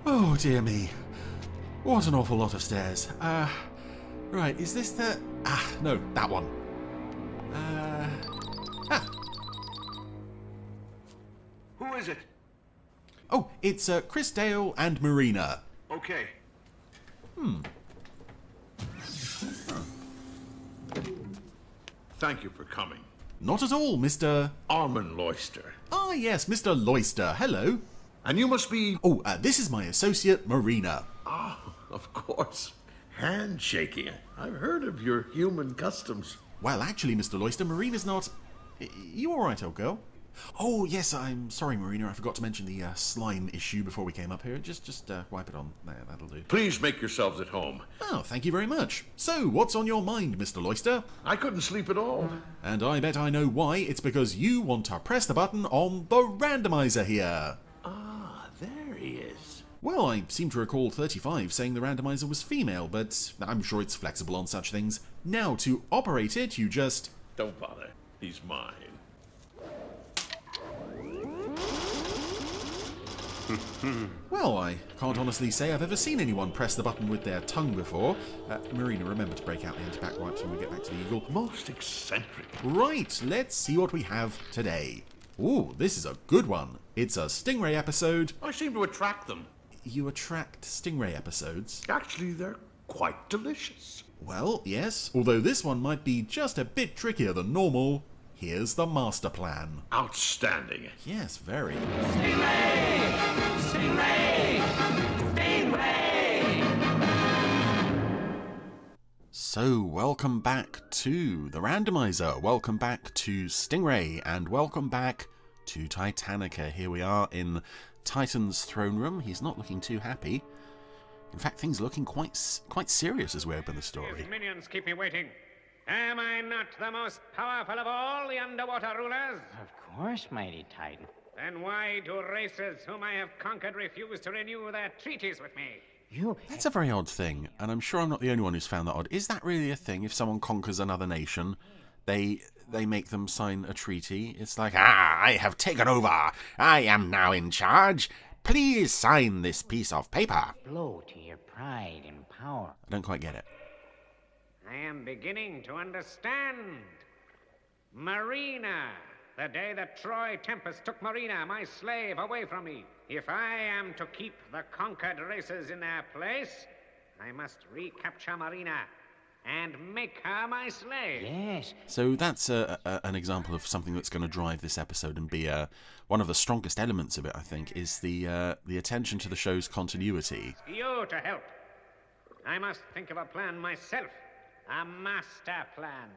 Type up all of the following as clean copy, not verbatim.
Oh, dear me. What an awful lot of stairs. Right, is this the... no, that one. Who is it? Oh, it's Chris Dale and Marina. Okay. Thank you for coming. Not at all, Mr... Armin Loyster. Ah, yes, Mr. Loyster. Hello. And you must be... Oh, this is my associate, Marina. Ah, of course. Handshaking. I've heard of your human customs. Well, actually, Mr. Loyster, Marina's not... You all right, old girl? Oh, yes, I'm sorry, Marina. I forgot to mention the slime issue before we came up here. Just wipe it on. There, that'll do. Please make yourselves at home. Oh, thank you very much. So, what's on your mind, Mr. Loyster? I couldn't sleep at all. And I bet I know why. It's because you want to press the button on the randomizer here. Ah, there he is. Well, I seem to recall 35 saying the randomizer was female, but I'm sure it's flexible on such things. Now, to operate it, you just... Don't bother. He's mine. Well, I can't honestly say I've ever seen anyone press the button with their tongue before. Marina, remember to break out the anti-bac wipes when we get back to the Eagle. Most eccentric. Right, let's see what we have today. Ooh, this is a good one. It's a Stingray episode. I seem to attract them. You attract Stingray episodes? Actually, they're quite delicious. Well, yes, although this one might be just a bit trickier than normal. Here's the master plan. Outstanding. Yes, very. Stingray! Stingray! Stingray! So, welcome back to the Randomiser, welcome back to Stingray, and welcome back to Titanica. Here we are in Titan's throne room. He's not looking too happy. In fact, things are looking quite serious as we open the story. His minions keep me waiting. Am I not the most powerful of all the underwater rulers? Of course, mighty Titan. Then why do races whom I have conquered refuse to renew their treaties with me? That's a very odd thing, and I'm sure I'm not the only one who's found that odd. Is that really a thing? If someone conquers another nation, they make them sign a treaty? It's like, I have taken over. I am now in charge. Please sign this piece of paper. Blow to your pride and power. I don't quite get it. I am beginning to understand. Marina. The day that Troy Tempest took Marina, my slave, away from me. If I am to keep the conquered races in their place, I must recapture Marina and make her my slave. Yes. So that's an example of something that's going to drive this episode and be one of the strongest elements of it, I think, is the attention to the show's continuity. You to help. I must think of a plan myself. A master plan.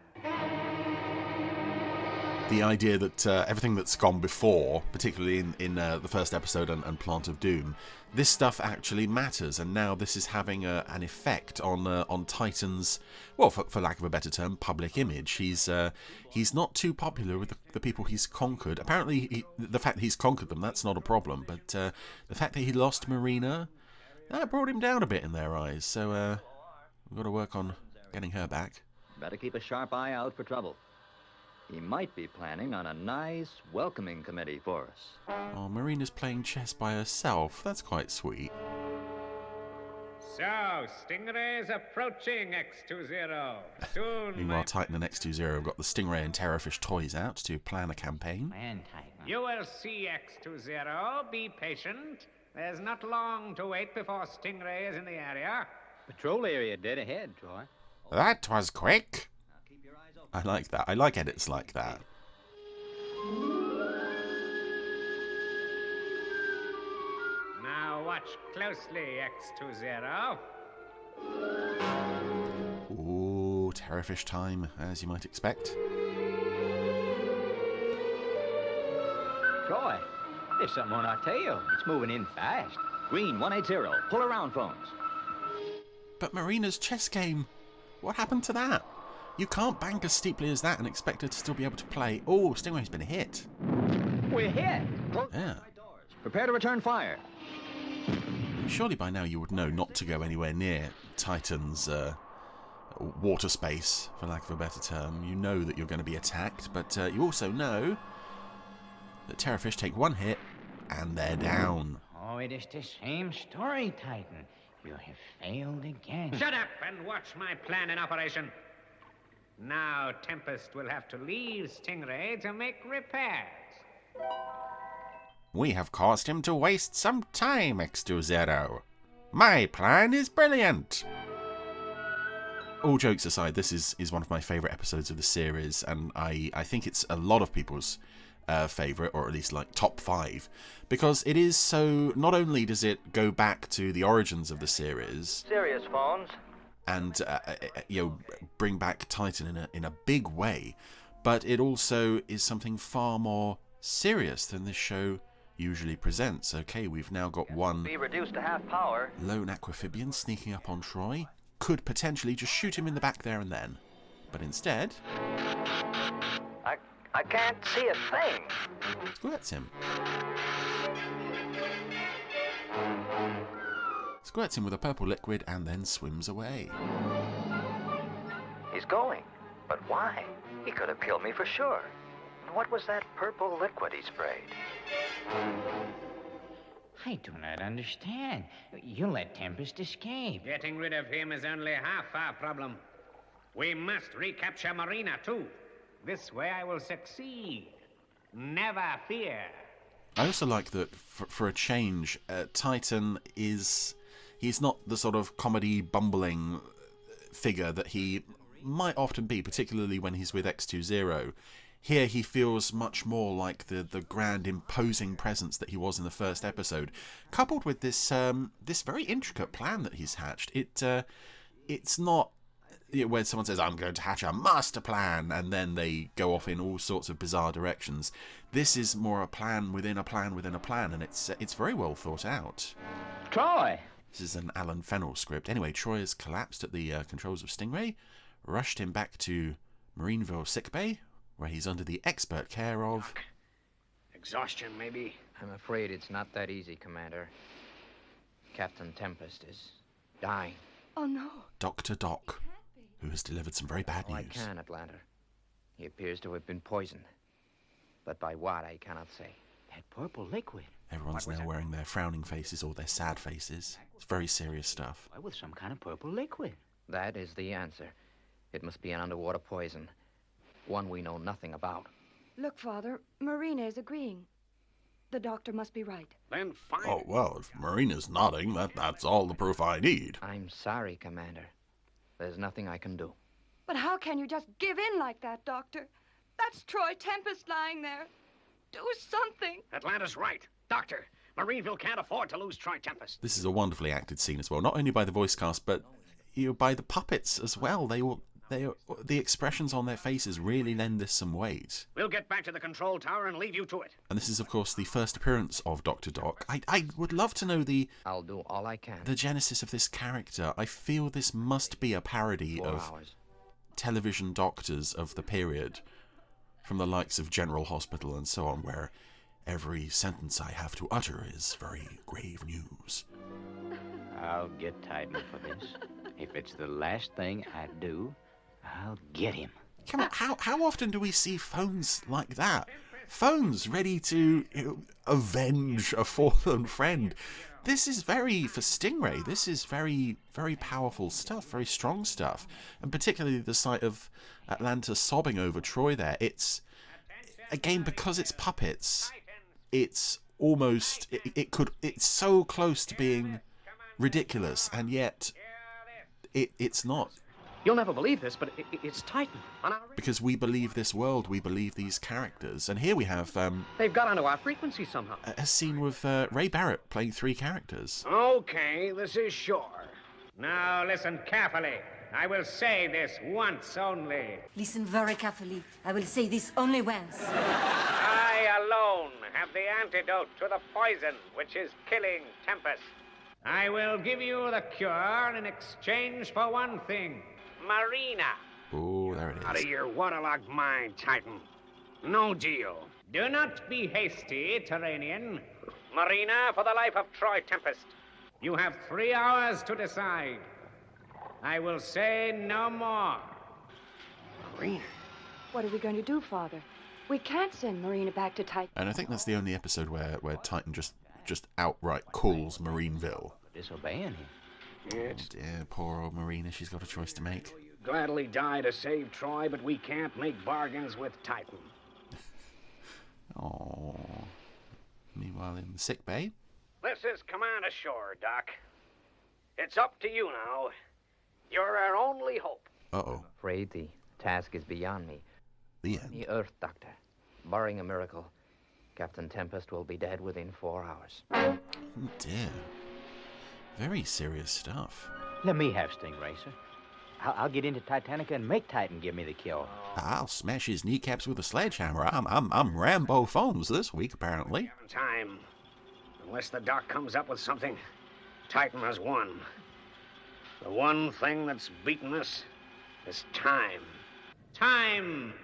The idea that everything that's gone before, particularly in the first episode and Plant of Doom, this stuff actually matters, and now this is having an effect on Titan's, well, for lack of a better term, public image. He's not too popular with the people he's conquered. Apparently, the fact that he's conquered them, that's not a problem, but the fact that he lost Marina, that brought him down a bit in their eyes. So we've got to work on getting her back. Better keep a sharp eye out for trouble. He might be planning on a nice welcoming committee for us. Oh, Marina's playing chess by herself. That's quite sweet. So, Stingray is approaching X20. Soon, Meanwhile, Titan and X20 have got the Stingray and Terrorfish toys out to plan a campaign. Man, Titan. you will see X20. Be patient. There's not long to wait before Stingray is in the area. Patrol area dead ahead, Troy. That was quick. I like that. I like edits like that. Now watch closely, X20. Ooh, Terrorfish time, as you might expect. Troy, there's something on our tail. It's moving in fast. Green 180, pull around phones. But Marina's chess game, what happened to that? You can't bank as steeply as that and expect her to still be able to play. Oh, Stingray's been hit. We're hit. Yeah. Prepare to return fire. Surely by now you would know not to go anywhere near Titan's water space, for lack of a better term. You know that you're going to be attacked, but you also know that Terrorfish take one hit and they're down. Oh, it is the same story, Titan. You have failed again. Shut up and watch my plan in operation. Now Tempest will have to leave Stingray to make repairs. We have caused him to waste some time, X20. My plan is brilliant. All jokes aside, this is one of my favourite episodes of the series, and I think it's a lot of people's favourite, or at least like top 5, because it is so. Not only does it go back to the origins of the series, Serious phones. and bring back Titan in a big way, but it also is something far more serious than this show usually presents. Okay, we've now got one Be reduced to half power. lone Aquaphibian sneaking up on Troy. Could potentially just shoot him in the back there and then, but instead I can't see a thing. squirts him. Squirts him with a purple liquid and then swims away. He's going. But why? He could have killed me for sure. And what was that purple liquid he sprayed? I do not understand. You let Tempest escape. Getting rid of him is only half our problem. We must recapture Marina, too. This way I will succeed. Never fear. I also like that for a change, Titan he's not the sort of comedy bumbling figure that he might often be, particularly when he's with X20. Here he feels much more like the grand imposing presence that he was in the first episode, coupled with this this very intricate plan that he's hatched. It's not where someone says, I'm going to hatch a master plan, and then they go off in all sorts of bizarre directions. This is more a plan within a plan within a plan, and it's very well thought out. Troy! This is an Alan Fennell script. Anyway, Troy has collapsed at the controls of Stingray, rushed him back to Marineville sickbay, where he's under the expert care of... Exhaustion, maybe. I'm afraid it's not that easy, Commander. Captain Tempest is dying. Oh, no. Dr. Doc, who has delivered some very bad Oh, I news. can, Atlanta. He appears to have been poisoned. But by what, I cannot say. That purple liquid. Everyone's now wearing their frowning faces or their sad faces. It's very serious stuff. Why, with some kind of purple liquid. That is the answer. It must be an underwater poison. One we know nothing about. Look, Father, Marina is agreeing. The doctor must be right. Then fine. Oh, well, if Marina's nodding, that's all the proof I need. I'm sorry, Commander. There's nothing I can do. But how can you just give in like that, Doctor? That's Troy Tempest lying there. Do something. Atlanta's right. Doctor, Marineville can't afford to lose Troy Tempest. This is a wonderfully acted scene as well, not only by the voice cast, but by the puppets as well. The expressions on their faces really lend this some weight. We'll get back to the control tower and leave you to it. And this is, of course, the first appearance of Dr. Doc. I would love to know the I'll do all I can. genesis of this character. I feel this must be a parody 4 of hours. television doctors of the period, from the likes of General Hospital and so on, where every sentence I have to utter is very grave news. I'll get Titan for this. If it's the last thing I do, I'll get him. Come on, how often do we see phones like that? Phones ready to avenge a fallen friend. This is for Stingray, this is very, very powerful stuff, very strong stuff. And particularly the sight of Atlanta sobbing over Troy there. It's, again, because it's puppets, it's almost, it's so close to being ridiculous, and yet it's not. You'll never believe this, but it's Titan. Because we believe this world, we believe these characters. And here we have They've got onto our frequency somehow. a scene with Ray Barrett playing 3 characters. Okay, this is sure. Now listen carefully. I will say this once only. Listen very carefully. I will say this only once. I alone have the antidote to the poison which is killing Tempest. I will give you the cure in exchange for one thing. Marina. Oh, there it Out is. of your waterlogged mind, Titan. No deal. Do not be hasty, Terranian. Marina, for the life of Troy Tempest. You have 3 hours to decide. I will say no more. Marina. What are we going to do, Father? We can't send Marina back to Titan. And I think that's the only episode where Titan just just outright calls Marineville. Disobeying him. Oh dear, poor old Marina. She's got a choice to make. Gladly die to save Troy, but we can't make bargains with Titan. Oh. Meanwhile, in the sick bay. This is command ashore, Doc. It's up to you now. You're our only hope. Uh-oh. Afraid the task is beyond me. The end. The Earth, Doctor. Barring a miracle, Captain Tempest will be dead within 4 hours. Oh dear. Very serious stuff. Let me have Stingray, sir. I'll get into Titanica and make Titan give me the kill. I'll smash his kneecaps with a sledgehammer. I'm Rambo Phones this week, apparently. Time. Unless the Doc comes up with something, Titan has won. The one thing that's beaten us is time. Time!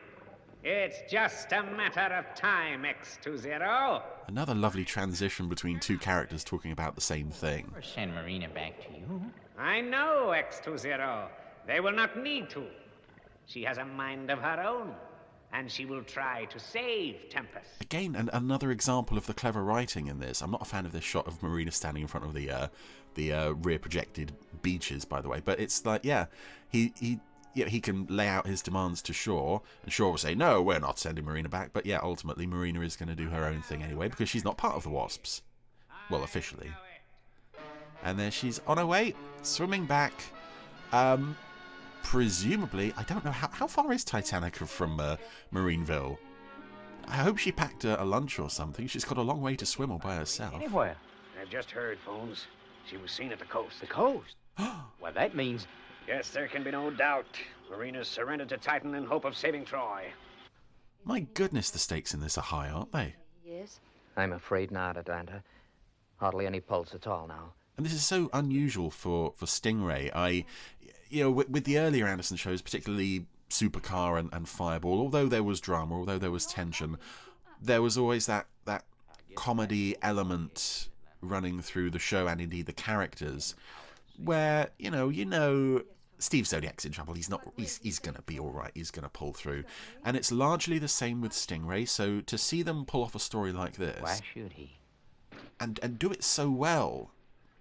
It's just a matter of time, X20. Another lovely transition between two characters talking about the same thing. Or send Marina back to you. I know, X20. They will not need to. She has a mind of her own, and she will try to save Tempest. Again, another example of the clever writing in this. I'm not a fan of this shot of Marina standing in front of the rear projected beaches, by the way, but it's like, yeah, he can lay out his demands to Shaw, and Shaw will say, no, we're not sending Marina back, but yeah, ultimately Marina is going to do her own thing anyway, because she's not part of the Wasps. Well, officially. And there she's on her way, swimming back. Presumably, I don't know, how far is Titanica from Marineville? I hope she packed a lunch or something. She's got a long way to swim all by herself. Anywhere. I've just heard, Phones. She was seen at the coast. The coast? Well, that means... Yes, there can be no doubt. Marina's surrendered to Titan in hope of saving Troy. My goodness, the stakes in this are high, aren't they? Yes? I'm afraid not, Atlanta. Hardly any pulse at all now. And this is so unusual for Stingray. With the earlier Anderson shows, particularly Supercar and Fireball, although there was drama, although there was tension, there was always that comedy element running through the show and indeed the characters, where Steve Zodiac's in trouble. He's going to be all right. He's going to pull through, and it's largely the same with Stingray. So to see them pull off a story like this, why should he? And do it so well.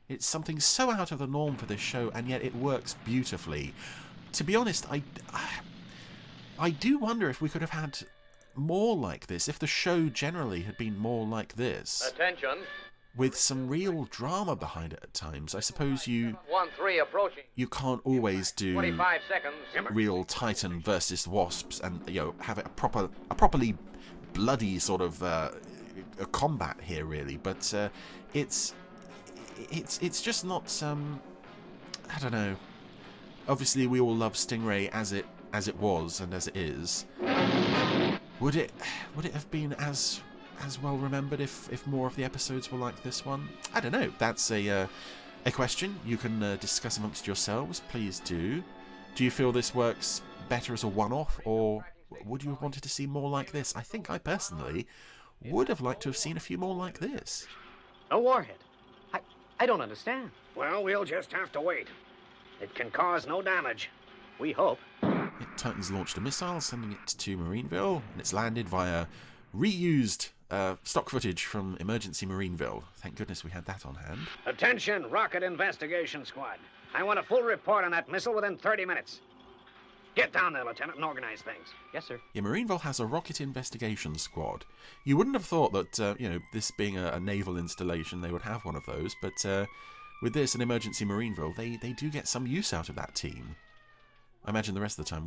It's something so out of the norm for this show, and yet it works beautifully. To be honest, I do wonder if we could have had more like this, if the show generally had been more like this. Attention. With some real drama behind it at times. I suppose you 1-3 approaching. You can't always do 25 seconds. real Titan versus Wasps and have it a properly bloody sort of a combat here, really. But it's just not I don't know. Obviously, we all love Stingray as it was and as it is. Would it have been as well remembered if more of the episodes were like this one? I don't know. That's a question you can discuss amongst yourselves. Please do. Do you feel this works better as a one-off, or would you have wanted to see more like this? I think I personally would have liked to have seen a few more like this. A warhead. I don't understand. Well, we'll just have to wait. It can cause no damage. We hope. Titan's launched a missile, sending it to Marineville, and it's landed via reused stock footage from Emergency Marineville. Thank goodness we had that on hand. Attention, Rocket Investigation Squad. I want a full report on that missile within 30 minutes. Get down there, Lieutenant, and organize things. Yes, sir. Yeah, Marineville has a rocket investigation squad. You wouldn't have thought that, this being a naval installation, they would have one of those, but with this, an Emergency Marineville, they do get some use out of that team. I imagine the rest of the time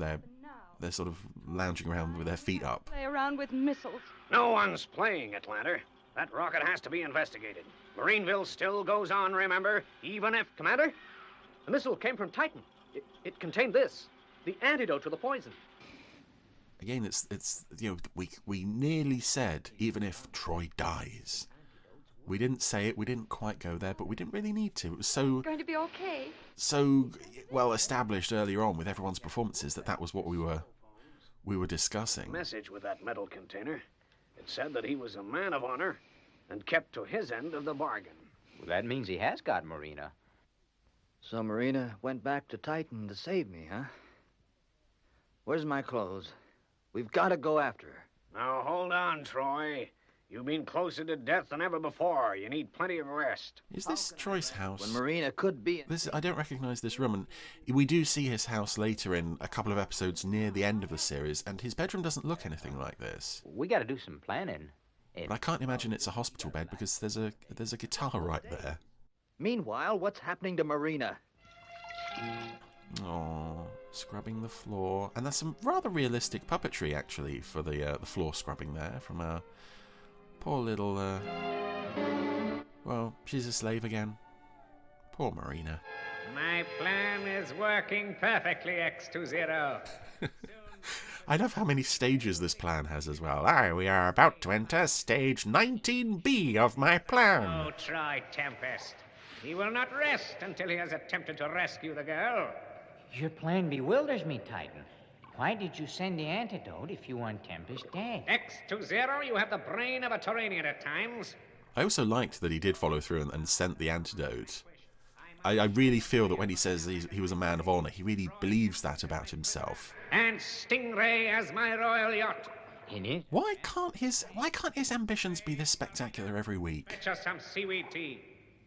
they're sort of lounging around with their feet up. Play around with missiles. No one's playing, Atlanta. That rocket has to be investigated. Marineville still goes on, remember, even if... Commander, the missile came from Titan. It contained this, the antidote to the poison. Again, it's we nearly said, even if Troy dies. We didn't say it, we didn't quite go there, but we didn't really need to. It was so... Going to be okay. So well established earlier on with everyone's performances that was what we were discussing. Message with that metal container. It said that he was a man of honor and kept to his end of the bargain. Well, that means he has got Marina. So Marina went back to Titan to save me, huh? Where's my clothes? We've got to go after her. Now, hold on, Troy. You've been closer to death than ever before. You need plenty of rest. Is this Troy's house? When Marina could be... I don't recognise this room, and we do see his house later in a couple of episodes near the end of the series, and his bedroom doesn't look anything like this. We got to do some planning. But I can't imagine it's a hospital bed because there's a guitar right there. Meanwhile, what's happening to Marina? Oh, scrubbing the floor, and there's some rather realistic puppetry actually for the floor scrubbing there from our poor little. Well, she's a slave again. Poor Marina. My plan is working perfectly, X20. I love how many stages this plan has as well. We are about to enter stage 19B of my plan. Oh, Troy Tempest. He will not rest until he has attempted to rescue the girl. Your plan bewilders me, Titan. Why did you send the antidote if you want Tempest dead? X20, you have the brain of a Turanian at times. I also liked that he did follow through and sent the antidote. I really feel that when he says he was a man of honor, he really believes that about himself. And Stingray as my royal yacht. In it? Why can't his ambitions be this spectacular every week? Fetch us some seaweed tea.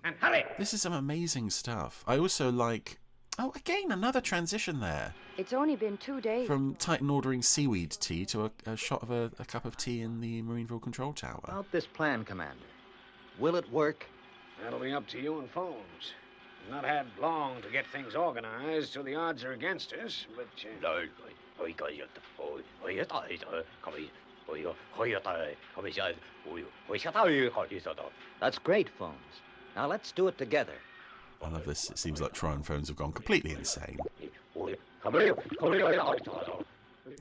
And hurry! This is some amazing stuff. I also like... Oh, again, another transition there. It's only been 2 days. From Titan ordering seaweed tea to a shot of a cup of tea in the Marineville control tower. About this plan, Commander. Will it work? That'll be up to you and Phones. We've not had long to get things organized, so the odds are against us, but... That's great, Phones. Now let's do it together. I love this. It seems like Troy and Phones have gone completely insane.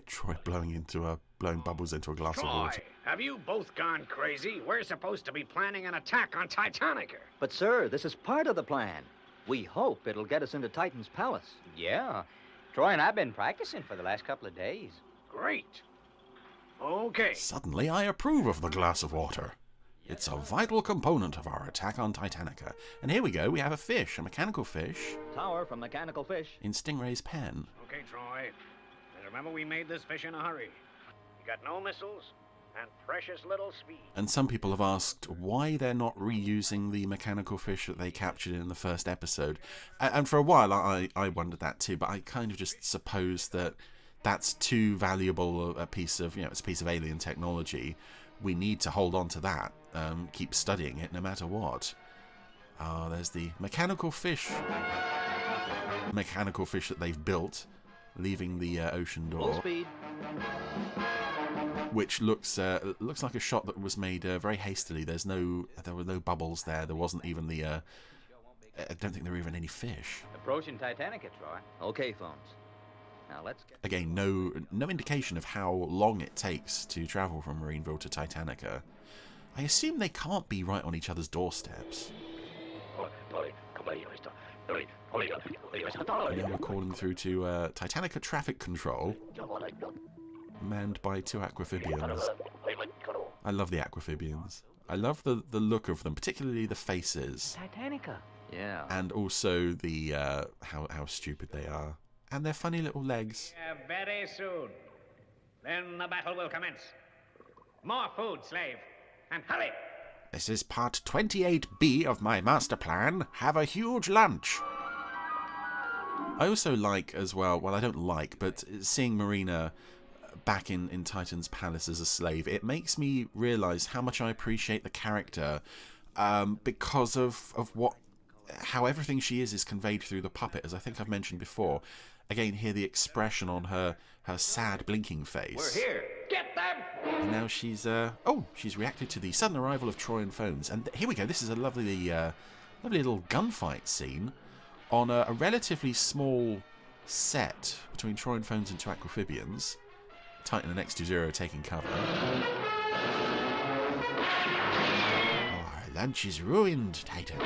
Troy blowing bubbles into a glass of Troy, water. have you both gone crazy? We're supposed to be planning an attack on Titanica. But, sir, this is part of the plan. We hope it'll get us into Titan's palace. Yeah. Troy and I've been practicing for the last couple of days. Great. Okay. Suddenly I approve of the glass of water. It's a vital component of our attack on Titanica. And here we go, we have a fish, a mechanical fish. Tower from mechanical fish. In Stingray's pen. Okay, Troy. And remember we made this fish in a hurry. You got no missiles and precious little speed. And some people have asked why they're not reusing the mechanical fish that they captured in the first episode. And for a while I wondered that too, but I kind of just supposed that that's too valuable a piece of, it's a piece of alien technology. We need to hold on to that, keep studying it no matter what. There's the mechanical fish. Mechanical fish that they've built, leaving the ocean door. Full speed. Which looks like a shot that was made very hastily. There were no bubbles there. There wasn't even the. I don't think there were even any fish. Approaching Titanica, Troy. Okay, Phones. Now let's get... Again, no indication of how long it takes to travel from Marineville to Titanica. I assume they can't be right on each other's doorsteps. And then we're calling through to Titanica traffic control, manned by 2 Aquaphibians. I love the Aquaphibians. I love the look of them, particularly the faces. Titanica. Yeah. And also the how stupid they are. And their funny little legs. Very soon. Then the battle will commence. More food, slave. And hurry! This is part 28B of my master plan. Have a huge lunch. I also like as well, I don't like, but seeing Marina back in Titan's palace as a slave, it makes me realise how much I appreciate the character because of how everything she is conveyed through the puppet, as I think I've mentioned before. Again, hear the expression on her sad blinking face. We're here. Get them! And now she's reacted to the sudden arrival of Troy and Phones. And here we go. This is a lovely little gunfight scene on a relatively small set between Troy and Phones and 2 Aquaphibians. Titan and X20 taking cover. Our lunch is ruined, Titan.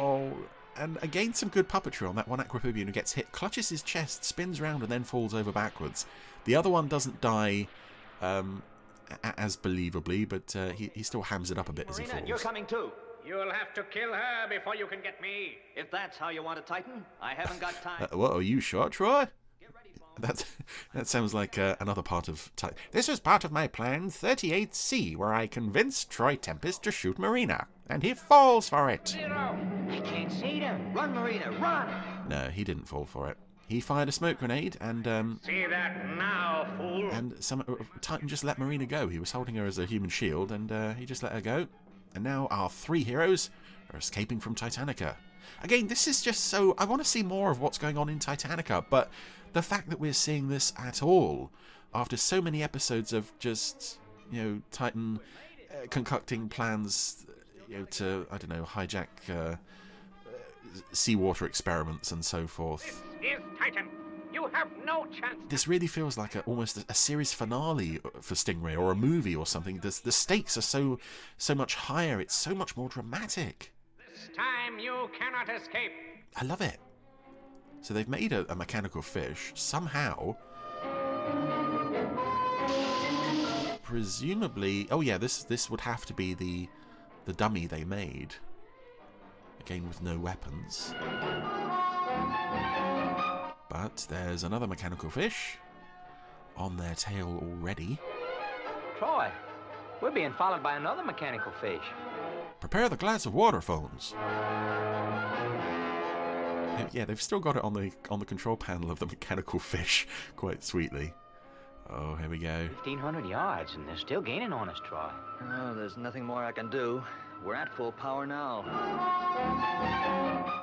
Oh, and again some good puppetry on that one Aquaphibian who gets hit, clutches his chest, spins round and then falls over backwards. The other one doesn't die as believably, but he still hams it up a bit as he falls. You're coming too. You'll have to kill her before you can get me. If that's how you want it, Titan, I haven't got time. What, are you sure, Troy? That sounds like another part of Titan. This was part of my plan 38C, where I convinced Troy Tempest to shoot Marina, and he falls for it. I can't see them. Run, Marina, run! No, he didn't fall for it. He fired a smoke grenade, and See that now, fool? and Titan just let Marina go. He was holding her as a human shield, and he just let her go. And now our three heroes are escaping from Titanica. Again, this is just so... I want to see more of what's going on in Titanica, but the fact that we're seeing this at all, after so many episodes of just, Titan concocting plans, to, I don't know, hijack seawater experiments and so forth. This is Titan. You have no chance. This really feels like almost a series finale for Stingray, or a movie or something. The stakes are so much higher. It's so much more dramatic. This time you cannot escape. I love it. So they've made a mechanical fish somehow. Presumably, oh yeah, this would have to be the dummy they made. Again, with no weapons. But there's another mechanical fish on their tail already. Troy, we're being followed by another mechanical fish. Prepare the glass of water, phones. Yeah, they've still got it on the control panel of the mechanical fish, quite sweetly. Oh, here we go. 1,500 yards, and they're still gaining on us, Troy. Oh, there's nothing more I can do. We're at full power now.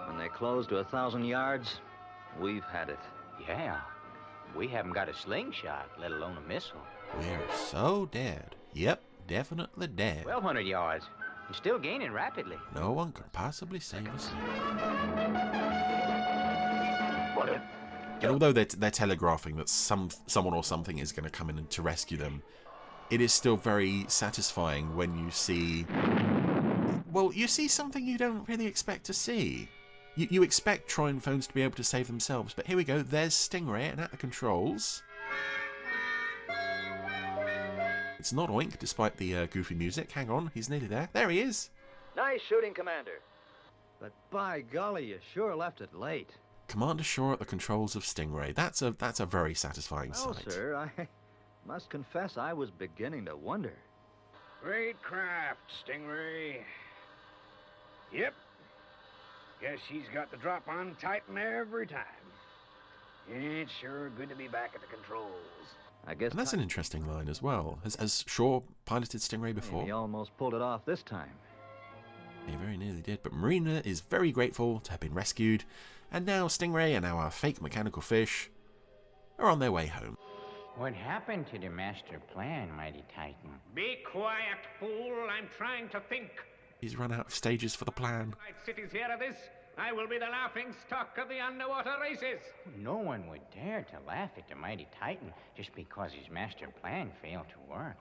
When they close to 1,000 yards, we've had it. Yeah, we haven't got a slingshot, let alone a missile. We're so dead. Yep, definitely dead. 1,200 yards, and still gaining rapidly. No one could possibly save us. And although they're telegraphing that someone or something is going to come in to rescue them, it is still very satisfying when you see... Well, you see something you don't really expect to see. You expect Troy and Phones to be able to save themselves, but here we go. There's Stingray and at the controls. It's not Oink, despite the goofy music. Hang on, he's nearly there. There he is. Nice shooting, Commander. But by golly, you sure left it late. Commander Shaw at the controls of Stingray. That's a very satisfying Well, sight. sir, I must confess I was beginning to wonder. Great craft, Stingray. Yep. Guess she's got the drop on Titan every time. It's sure good to be back at the controls. I guess. And that's an interesting line as well. Has Shaw piloted Stingray before? He almost pulled it off this time. He very nearly did, but Marina is very grateful to have been rescued, and now Stingray and our fake mechanical fish are on their way home. What happened to the master plan, Mighty Titan? Be quiet, fool. I'm trying to think. He's run out of stages for the plan. Cities hear of this, I will be the laughing stock of the underwater races. No one would dare to laugh at the Mighty Titan just because his master plan failed to work.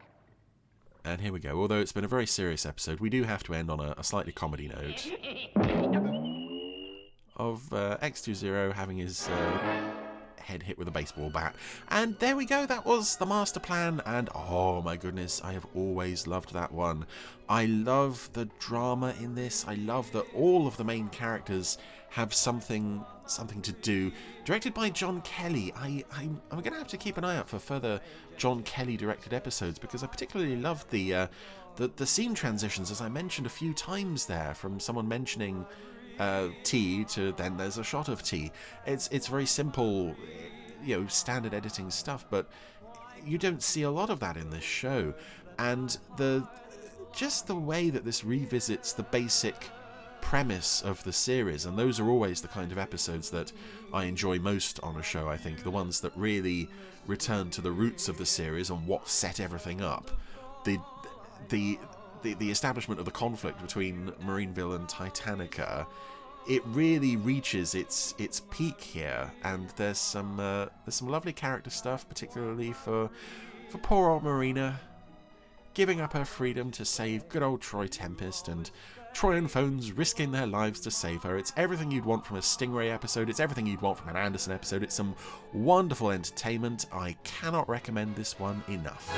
And here we go. Although it's been a very serious episode, we do have to end on a slightly comedy note of X20 having his head hit with a baseball bat. And there we go. That was the master plan. And oh my goodness, I have always loved that one. I love the drama in this. I love that all of the main characters have something to do. Directed by John Kelly. I'm going to have to keep an eye out for further John Kelly directed episodes, because I particularly love the scene transitions, as I mentioned a few times there, from someone mentioning tea to then there's a shot of tea. It's very simple, standard editing stuff, but you don't see a lot of that in this show. And just the way that this revisits the basic premise of the series, and those are always the kind of episodes that I enjoy most on a show. I think the ones that really return to the roots of the series and what set everything up. The establishment of the conflict between Marineville and Titanica, it really reaches its peak here, and there's some lovely character stuff, particularly for poor old Marina, giving up her freedom to save good old Troy Tempest, and Troy and Phones risking their lives to save her. It's everything you'd want from a Stingray episode. It's everything you'd want from an Anderson episode. It's some wonderful entertainment. I cannot recommend this one enough.